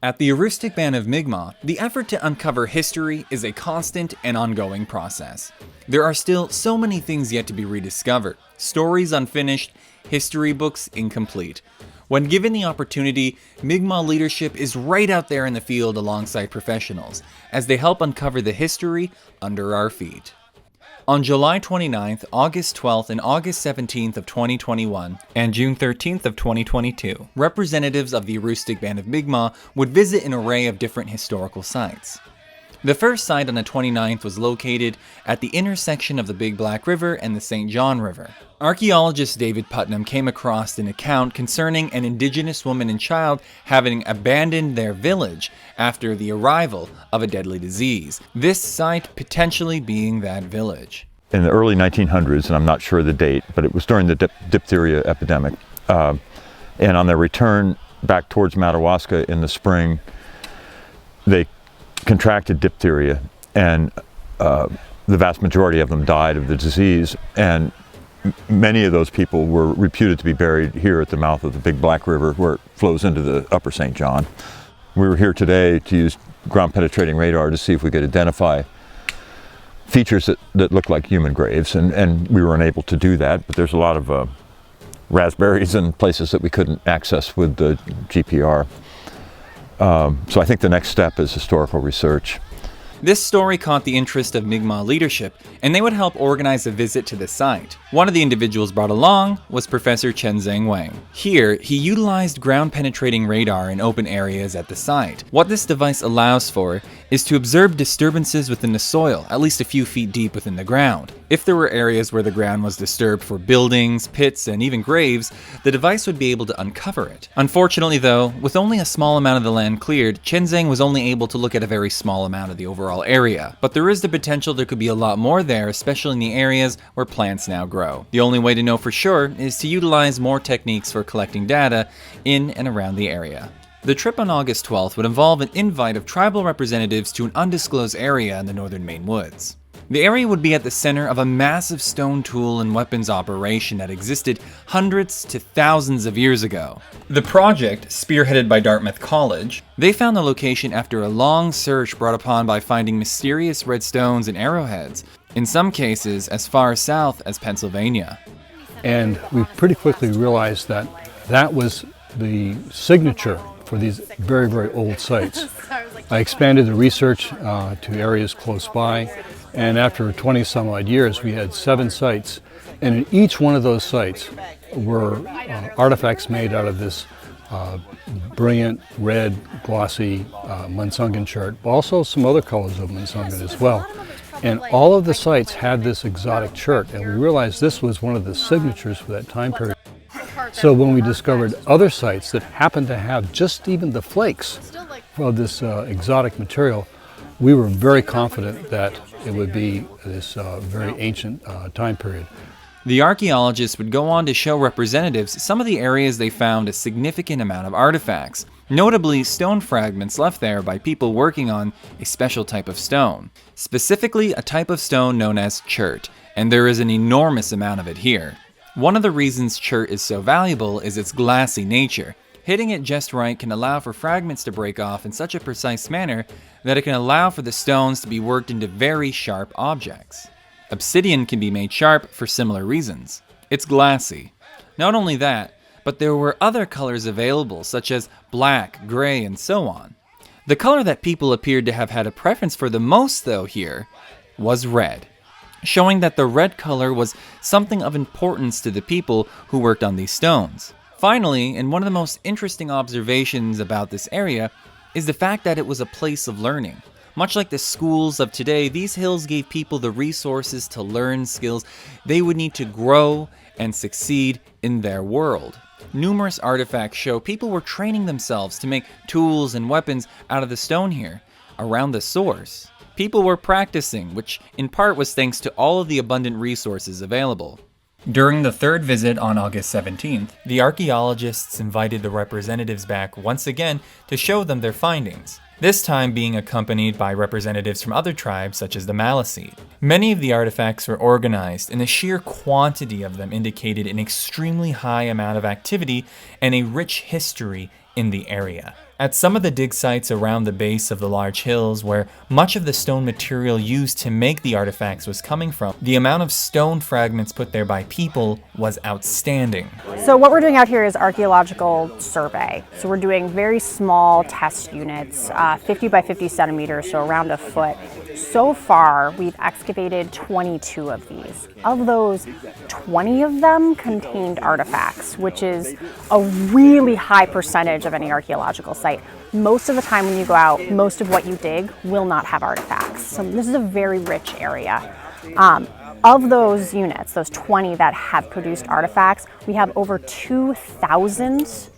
At the Aroostook Band of Mi'kmaq, the effort to uncover history is a constant and ongoing process. There are still so many things yet to be rediscovered, stories unfinished, history books incomplete. When given the opportunity, Mi'kmaq leadership is right out there in the field alongside professionals, as they help uncover the history under our feet. On July 29th, August 12th, and August 17th of 2021, and June 13th of 2022, representatives of the Aroostook Band of Mi'kmaq would visit an array of different historical sites. The first site on the 29th was located at the intersection of the Big Black River and the St. John River. Archaeologist David Putnam came across an account concerning an indigenous woman and child having abandoned their village after the arrival of a deadly disease, this site potentially being that village. In the early 1900s, and I'm not sure the date, but it was during the diphtheria epidemic, and on their return back towards Madawaska in the spring, they contracted diphtheria, and the vast majority of them died of the disease, and many of those people were reputed to be buried here at the mouth of the Big Black River, where it flows into the upper St. John. We were here today to use ground penetrating radar to see if we could identify features that look like human graves, and we were unable to do that, but there's a lot of raspberries and places that we couldn't access with the GPR. So I think the next step is historical research. This story caught the interest of Mi'kmaq leadership, and they would help organize a visit to the site. One of the individuals brought along was Professor Chen Zeng Wang. Here, he utilized ground-penetrating radar in open areas at the site. What this device allows for is to observe disturbances within the soil, at least a few feet deep within the ground. If there were areas where the ground was disturbed for buildings, pits, and even graves, the device would be able to uncover it. Unfortunately though, with only a small amount of the land cleared, Chen Zeng was only able to look at a very small amount of the overall area. But there is the potential there could be a lot more there, especially in the areas where plants now grow. The only way to know for sure is to utilize more techniques for collecting data in and around the area. The trip on August 12th would involve an invite of tribal representatives to an undisclosed area in the northern Maine woods. The area would be at the center of a massive stone tool and weapons operation that existed hundreds to thousands of years ago. The project, spearheaded by Dartmouth College, they found the location after a long search brought upon by finding mysterious red stones and arrowheads, in some cases as far south as Pennsylvania. And we pretty quickly realized that that was the signature for these very, very old sites. I expanded the research to areas close by, and after 20 some odd years we had 7 sites, and in each one of those sites were artifacts made out of this brilliant red glossy Munsungan chert, but also some other colors of Munsungan as well. And all of the sites had this exotic chert, and we realized this was one of the signatures for that time period. So when we discovered other sites that happened to have just even the flakes of this exotic material, we were very confident that it would be this very ancient time period. The archaeologists would go on to show representatives some of the areas they found a significant amount of artifacts, notably stone fragments left there by people working on a special type of stone, specifically a type of stone known as chert, and there is an enormous amount of it here. One of the reasons chert is so valuable is its glassy nature. Hitting it just right can allow for fragments to break off in such a precise manner that it can allow for the stones to be worked into very sharp objects. Obsidian can be made sharp for similar reasons. It's glassy. Not only that, but there were other colors available such as black, gray, and so on. The color that people appeared to have had a preference for the most though here was red, showing that the red color was something of importance to the people who worked on these stones. Finally, and one of the most interesting observations about this area is the fact that it was a place of learning. Much like the schools of today, these hills gave people the resources to learn skills they would need to grow and succeed in their world. Numerous artifacts show people were training themselves to make tools and weapons out of the stone here, around the source. People were practicing, which in part was thanks to all of the abundant resources available. During the third visit on August 17th, the archaeologists invited the representatives back once again to show them their findings, this time being accompanied by representatives from other tribes such as the Maliseet. Many of the artifacts were organized, and the sheer quantity of them indicated an extremely high amount of activity and a rich history in the area. At some of the dig sites around the base of the large hills where much of the stone material used to make the artifacts was coming from, the amount of stone fragments put there by people was outstanding. So what we're doing out here is archaeological survey. So we're doing very small test units, 50 by 50 centimeters, so around a foot. So far, we've excavated 22 of these. Of those, 20 of them contained artifacts, which is a really high percentage of any archaeological site. Most of the time when you go out, most of what you dig will not have artifacts. So this is a very rich area. Of those units, those 20 that have produced artifacts, we have over 2,000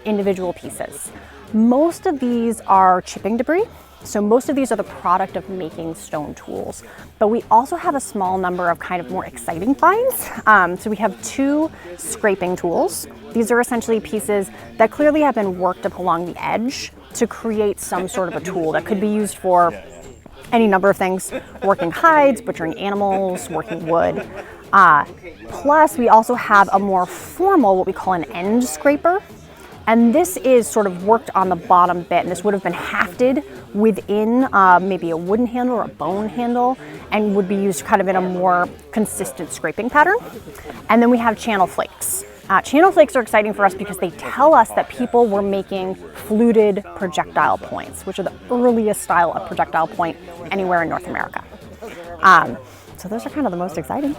individual pieces. Most of these are chipping debris. So most of these are the product of making stone tools, but we also have a small number of kind of more exciting finds. So we have 2 scraping tools. These are essentially pieces that clearly have been worked up along the edge to create some sort of a tool that could be used for any number of things, working hides, butchering animals, working wood. Plus we also have a more formal, what we call an end scraper. And this is sort of worked on the bottom bit, and this would have been hafted within maybe a wooden handle or a bone handle, and would be used kind of in a more consistent scraping pattern. And then we have channel flakes. Channel flakes are exciting for us because they tell us that people were making fluted projectile points, which are the earliest style of projectile point anywhere in North America. So those are kind of the most exciting.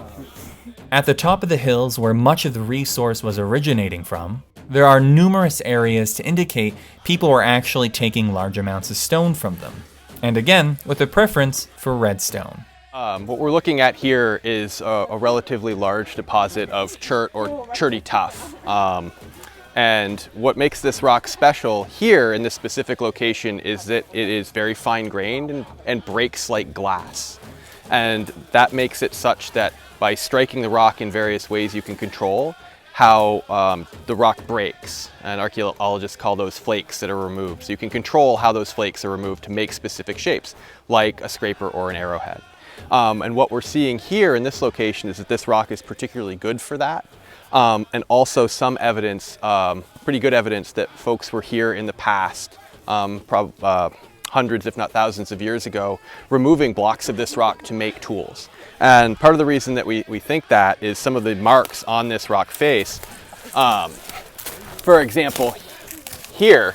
At the top of the hills where much of the resource was originating from, there are numerous areas to indicate people were actually taking large amounts of stone from them. And again, with a preference for red stone. What we're looking at here is a relatively large deposit of chert or cherty tuff. And what makes this rock special here in this specific location is that it is very fine grained and breaks like glass. And that makes it such that by striking the rock in various ways you can control how the rock breaks, and archaeologists call those flakes that are removed. So you can control how those flakes are removed to make specific shapes, like a scraper or an arrowhead. And what we're seeing here in this location is that this rock is particularly good for that. And also some evidence, pretty good evidence that folks were here in the past, hundreds if not thousands of years ago, removing blocks of this rock to make tools. And part of the reason that we think that is some of the marks on this rock face. For example, here,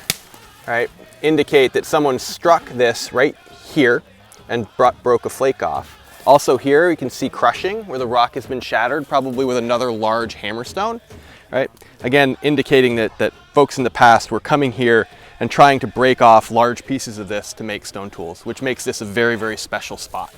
right, indicate that someone struck this right here and broke a flake off. Also here you can see crushing where the rock has been shattered, probably with another large hammerstone, right? Again, indicating that folks in the past were coming here and trying to break off large pieces of this to make stone tools, which makes this a very, very special spot.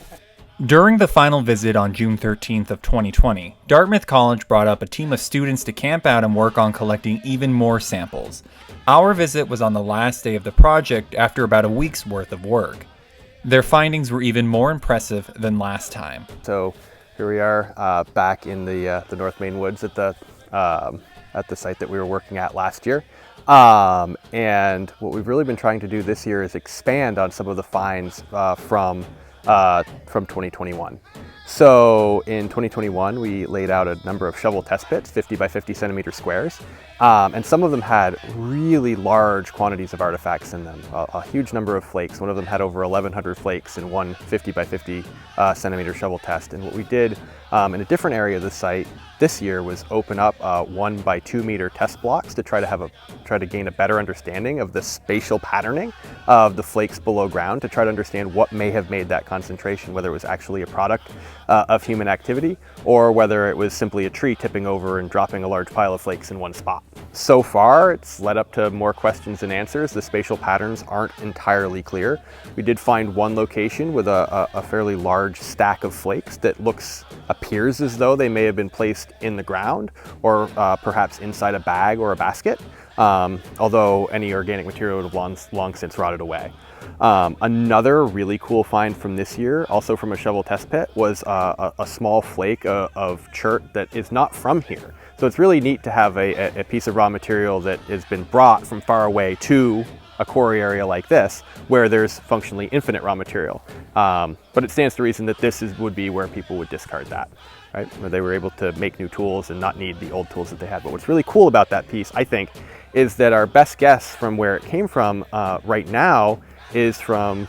During the final visit on June 13th of 2020, Dartmouth College brought up a team of students to camp out and work on collecting even more samples. Our visit was on the last day of the project after about a week's worth of work. Their findings were even more impressive than last time. So here we are back in the North Main Woods at the site that we were working at last year. And what we've really been trying to do this year is expand on some of the finds from 2021. So in 2021, we laid out a number of shovel test pits, 50 by 50 centimeter squares, and some of them had really large quantities of artifacts in them, a huge number of flakes. One of them had over 1,100 flakes in one 50 by 50 centimeter shovel test. And what we did in a different area of the site this year was open up 1 by 2 meter test blocks to try to gain a better understanding of the spatial patterning of the flakes below ground, to try to understand what may have made that concentration, whether it was actually a product of human activity or whether it was simply a tree tipping over and dropping a large pile of flakes in one spot. So far, it's led up to more questions than answers. The spatial patterns aren't entirely clear. We did find one location with a fairly large stack of flakes that appears as though they may have been placed in the ground or perhaps inside a bag or a basket, although any organic material would have long since rotted away. Another really cool find from this year, also from a shovel test pit, was a small flake of chert that is not from here. So it's really neat to have a piece of raw material that has been brought from far away to a quarry area like this, where there's functionally infinite raw material. But it stands to reason that this would be where people would discard that, right? Where they were able to make new tools and not need the old tools that they had. But what's really cool about that piece, I think, is that our best guess from where it came from right now is from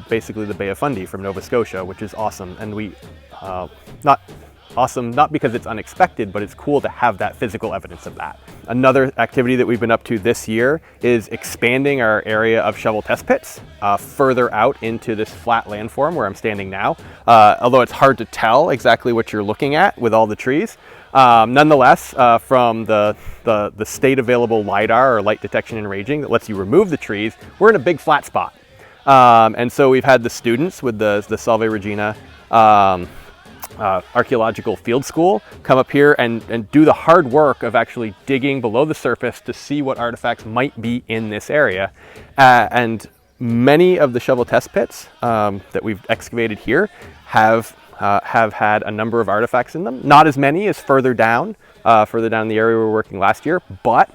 basically the Bay of Fundy from Nova Scotia, which is awesome. And we, not awesome, not because it's unexpected, but it's cool to have that physical evidence of that. Another activity that we've been up to this year is expanding our area of shovel test pits further out into this flat landform where I'm standing now. Although it's hard to tell exactly what you're looking at with all the trees. Nonetheless, from the state available LiDAR, or light detection and ranging, that lets you remove the trees, we're in a big flat spot. And so we've had the students with the Salve Regina Archaeological Field School come up here and do the hard work of actually digging below the surface to see what artifacts might be in this area. And many of the shovel test pits that we've excavated here have had a number of artifacts in them. Not as many as further down the area we were working last year, but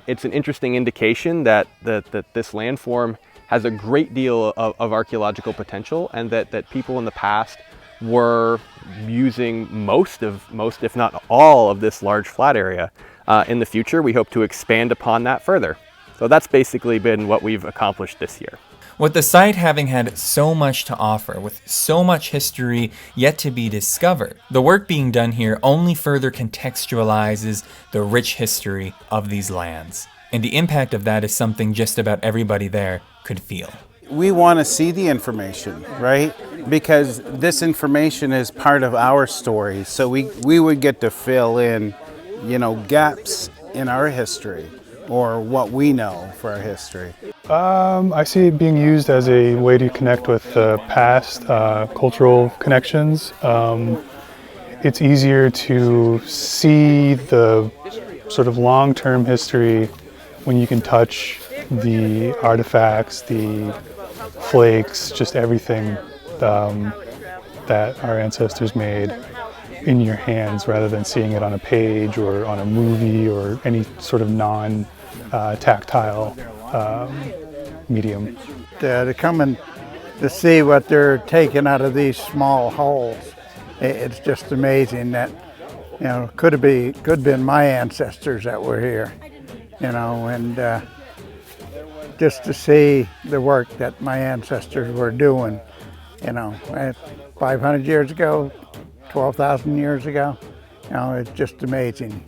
it's an interesting indication that this landform has a great deal of archaeological potential, and that people in the past were using most, if not all, of this large flat area. In the future, we hope to expand upon that further. So that's basically been what we've accomplished this year. With the site having had so much to offer, with so much history yet to be discovered, the work being done here only further contextualizes the rich history of these lands. And the impact of that is something just about everybody there could feel. We want to see the information, right? Because this information is part of our story. So we would get to fill in, gaps in our history or what we know for our history. I see it being used as a way to connect with past cultural connections. It's easier to see the sort of long-term history when you can touch the artifacts, the flakes, just everything that our ancestors made in your hands, rather than seeing it on a page or on a movie or any sort of non-tactile medium. To come and to see what they're taking out of these small holes, it's just amazing that, could have been my ancestors that were here, and just to see the work that my ancestors were doing, 500 years ago, 12,000 years ago, it's just amazing.